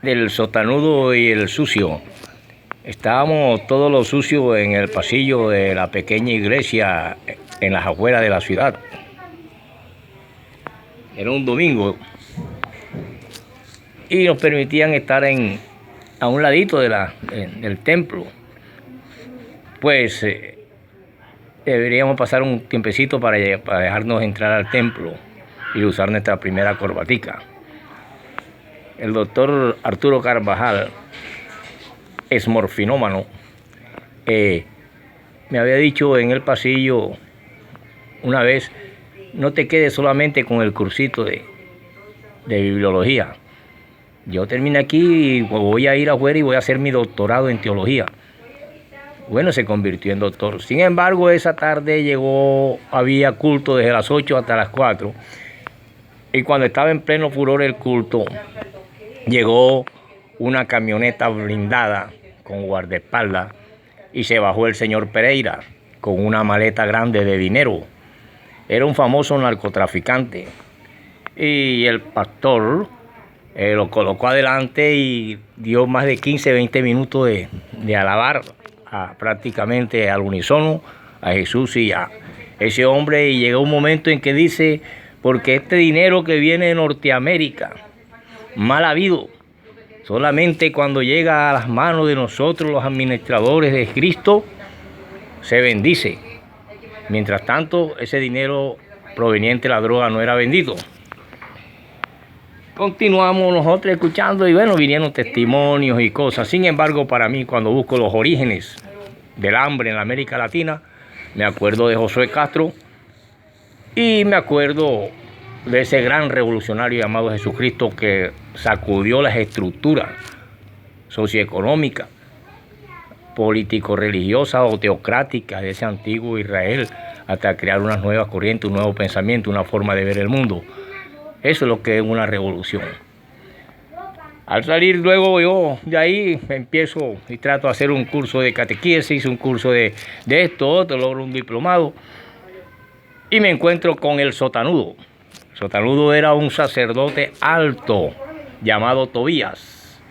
del sotanudo y el sucio. Estábamos todos los sucios en el pasillo de la pequeña iglesia en las afueras de la ciudad. Era un domingo y nos permitían estar a un ladito del templo. Pues deberíamos pasar un tiempecito para dejarnos entrar al templo y usar nuestra primera corbatica. El doctor Arturo Carvajal, morfinómano, me había dicho en el pasillo una vez: no te quedes solamente con el cursito de bibliología. Yo terminé aquí y voy a ir afuera y voy a hacer mi doctorado en teología. Bueno, se convirtió en doctor. Sin embargo, esa tarde había culto desde las 8 hasta las 4. Y cuando estaba en pleno furor el culto, llegó una camioneta blindada con guardaespaldas y se bajó el señor Pereira con una maleta grande de dinero. Era un famoso narcotraficante. Y el pastor lo colocó adelante y dio más de 15, 20 minutos de alabar prácticamente al unísono a Jesús y a ese hombre. Y llegó un momento en que dice: porque este dinero que viene de Norteamérica, mal habido, solamente cuando llega a las manos de nosotros los administradores de Cristo, se bendice. Mientras tanto, ese dinero proveniente de la droga no era bendito. Continuamos nosotros escuchando y bueno, vinieron testimonios y cosas. Sin embargo, para mí, cuando busco los orígenes del hambre en la América Latina, me acuerdo de Josué Castro y me acuerdo de ese gran revolucionario llamado Jesucristo, que sacudió las estructuras socioeconómicas, político-religiosas o teocráticas de ese antiguo Israel, hasta crear unas nuevas corrientes, un nuevo pensamiento, una forma de ver el mundo. Eso es lo que es una revolución. Al salir luego yo de ahí empiezo y trato de hacer un curso de catequesis, un curso de esto, otro, logro un diplomado y me encuentro con el sotanudo. El sotanudo era un sacerdote alto llamado Tobías.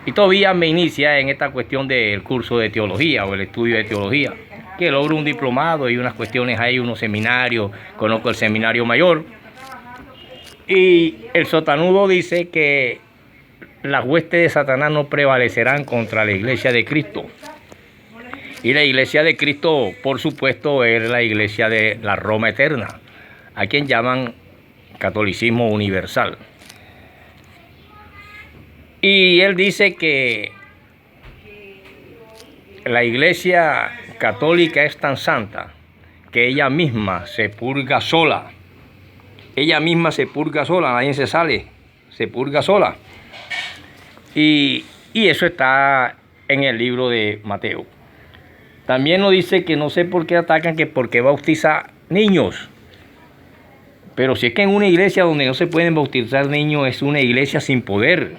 Y Tobías me inicia en esta cuestión del curso de teología o el estudio de teología, que logro un diplomado y unas cuestiones ahí, unos seminarios, conozco el seminario mayor. Y el sotanudo dice que las huestes de Satanás no prevalecerán contra la iglesia de Cristo. Y la iglesia de Cristo, por supuesto, es la iglesia de la Roma eterna, a quien llaman catolicismo universal. Y él dice que la iglesia católica es tan santa que ella misma se purga sola. Ella misma se purga sola, nadie se sale, se purga sola. Y eso está en el libro de Mateo. También nos dice que no sé por qué atacan, que por qué bautiza niños. Pero si es que en una iglesia donde no se pueden bautizar niños es una iglesia sin poder,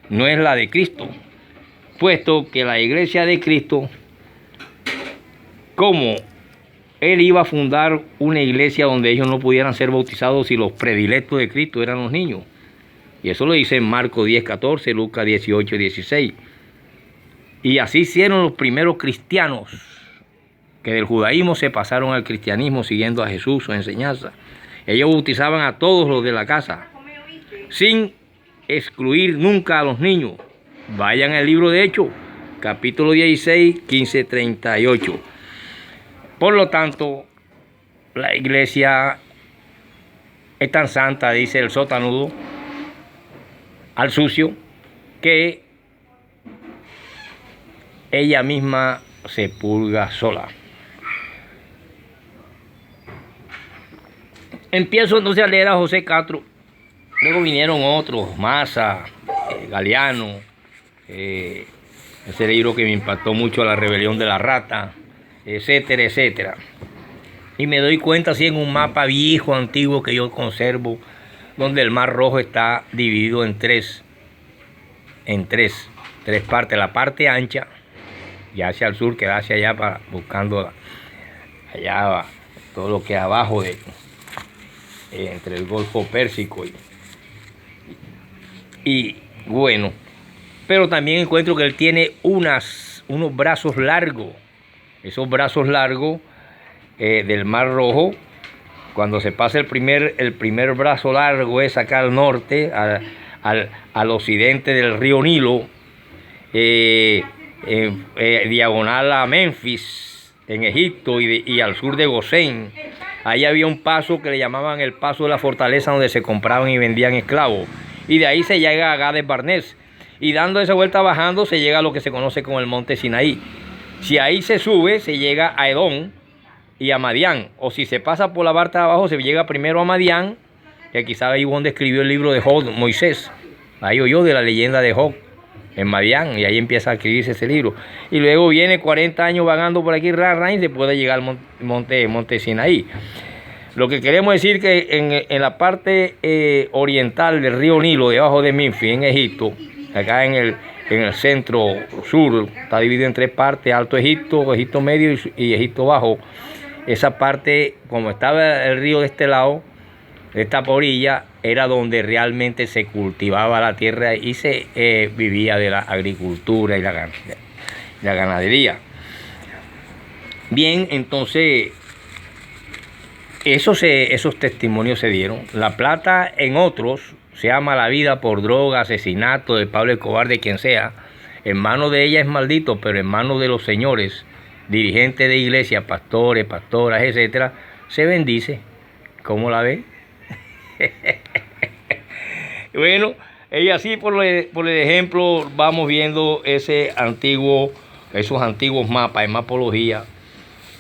no es la de Cristo. Puesto que la iglesia de Cristo, como él iba a fundar una iglesia donde ellos no pudieran ser bautizados y los predilectos de Cristo eran los niños. Y eso lo dice en Marcos 10:14, Lucas 18:16. Y así hicieron los primeros cristianos, que del judaísmo se pasaron al cristianismo siguiendo a Jesús, su enseñanza. Ellos bautizaban a todos los de la casa, sin excluir nunca a los niños. Vayan al libro de Hechos, capítulo 16, 15-38. Por lo tanto, la iglesia es tan santa, dice el sotanudo al sucio, que ella misma se purga sola. Empiezo entonces a leer a José Castro. Luego vinieron otros, Massa, Galeano, ese libro que me impactó mucho, La rebelión de la rata, etcétera, etcétera. Y me doy cuenta así en un mapa viejo, antiguo que yo conservo, donde el Mar Rojo está dividido en tres partes. La parte ancha, ya hacia el sur, que da hacia allá, buscando allá todo lo que es abajo entre el Golfo Pérsico y Bueno, pero también encuentro que él tiene unos brazos largos. Esos brazos largos del Mar Rojo, cuando se pasa el primer brazo largo es acá al norte, al occidente del río Nilo, diagonal a Memphis, en Egipto, y al sur de Gosén. Ahí había un paso que le llamaban el paso de la fortaleza, donde se compraban y vendían esclavos. Y de ahí se llega a Gades Barnés. Y dando esa vuelta bajando, se llega a lo que se conoce como el monte Sinaí. Si ahí se sube, se llega a Edom y a Madián. O si se pasa por la parte de abajo, se llega primero a Madián, que quizás ahí donde escribió el libro de Job, Moisés. Ahí oyó de la leyenda de Job, en Madián, y ahí empieza a escribirse ese libro. Y luego viene 40 años vagando por aquí, y se puede llegar al monte Sinaí. Lo que queremos decir que en la parte oriental del río Nilo, debajo de Memphis, en Egipto, acá en el centro sur, está dividido en tres partes: Alto Egipto, Egipto Medio y Egipto Bajo. Esa parte, como estaba el río de este lado, de esta orilla, era donde realmente se cultivaba la tierra y se vivía de la agricultura y la ganadería. Bien, entonces esos testimonios se dieron. La plata en otros se ama la vida por droga, asesinato de Pablo Escobar, de quien sea. En manos de ella es maldito, pero en manos de los señores, dirigentes de iglesia, pastores, pastoras, etcétera, se bendice. ¿Cómo la ve? Bueno, y así por el ejemplo vamos viendo esos antiguos mapas de mapología.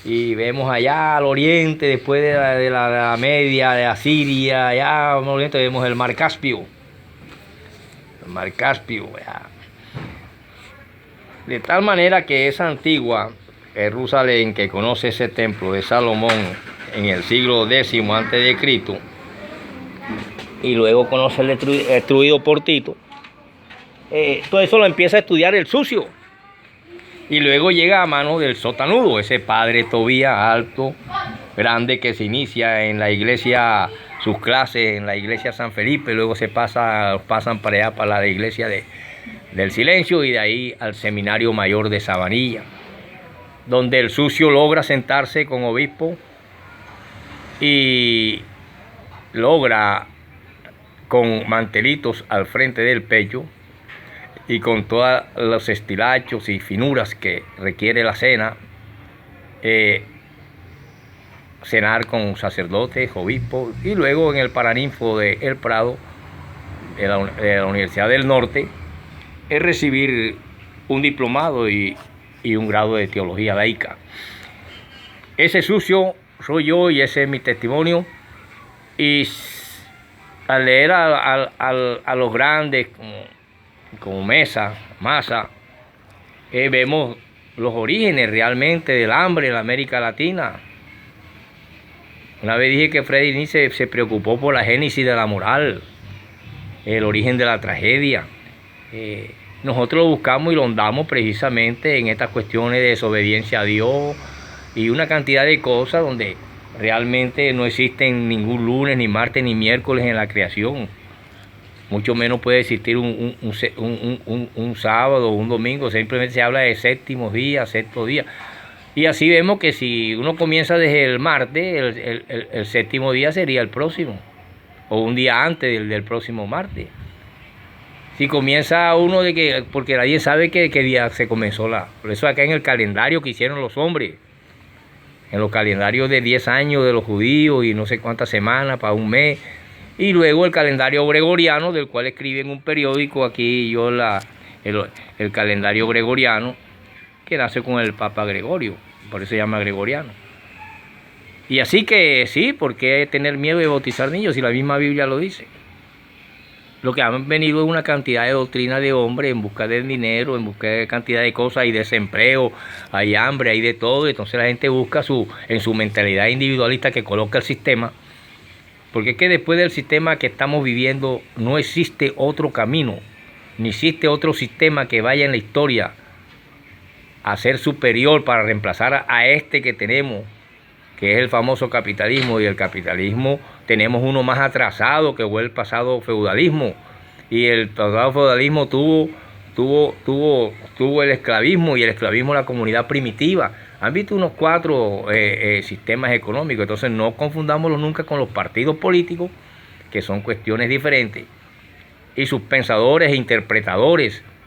Y vemos allá al oriente, después de la Media, de Asiria, allá al oriente vemos el Mar Caspio. El Mar Caspio, allá. De tal manera que esa antigua Jerusalén, que conoce ese templo de Salomón en el siglo X a.C., y luego conoce el destruido por Tito, todo eso lo empieza a estudiar el sucio. Y luego llega a mano del sotanudo, ese padre Tobías alto, grande, que se inicia en la iglesia, sus clases en la iglesia San Felipe, luego pasan para allá, para la iglesia del Silencio, y de ahí al seminario mayor de Sabanilla, donde el sucio logra sentarse con obispo y logra, con mantelitos al frente del pecho y con todos los estilachos y finuras que requiere la cena, cenar con sacerdotes, obispos, y luego en el Paraninfo de El Prado, de la Universidad del Norte, es recibir un diplomado y un grado de teología laica. Ese sucio soy yo y ese es mi testimonio. Y al leer a los grandes como Massa, vemos los orígenes realmente del hambre en la América Latina. Una vez dije que Freddy Nietzsche se preocupó por la génesis de la moral, el origen de la tragedia. Nosotros lo buscamos y lo hondamos precisamente en estas cuestiones de desobediencia a Dios y una cantidad de cosas donde realmente no existen ningún lunes, ni martes, ni miércoles en la creación. Mucho menos puede existir un sábado o un domingo. Simplemente se habla de séptimo día, sexto día. Y así vemos que si uno comienza desde el martes, el séptimo día sería el próximo, o un día antes del próximo martes. Si comienza uno porque nadie sabe qué día se comenzó por eso acá en el calendario que hicieron los hombres, en los calendarios de 10 años de los judíos y no sé cuántas semanas para un mes, y luego el calendario gregoriano, del cual escribe en un periódico aquí yo el calendario gregoriano, que nace con el Papa Gregorio, por eso se llama gregoriano. Y así que sí, ¿por qué tener miedo de bautizar niños si la misma Biblia lo dice? Lo que han venido es una cantidad de doctrina de hombres en busca del dinero, en busca de cantidad de cosas, hay desempleo, hay hambre, hay de todo. Entonces la gente busca en su mentalidad individualista que coloca el sistema. Porque es que después del sistema que estamos viviendo no existe otro camino, ni existe otro sistema que vaya en la historia a ser superior para reemplazar a este que tenemos, que es el famoso capitalismo. Y el capitalismo tenemos uno más atrasado que fue el pasado feudalismo, y el pasado feudalismo tuvo el esclavismo, y el esclavismo la comunidad primitiva. Han visto unos 4 sistemas económicos. Entonces no confundámoslos nunca con los partidos políticos, que son cuestiones diferentes, y sus pensadores e interpretadores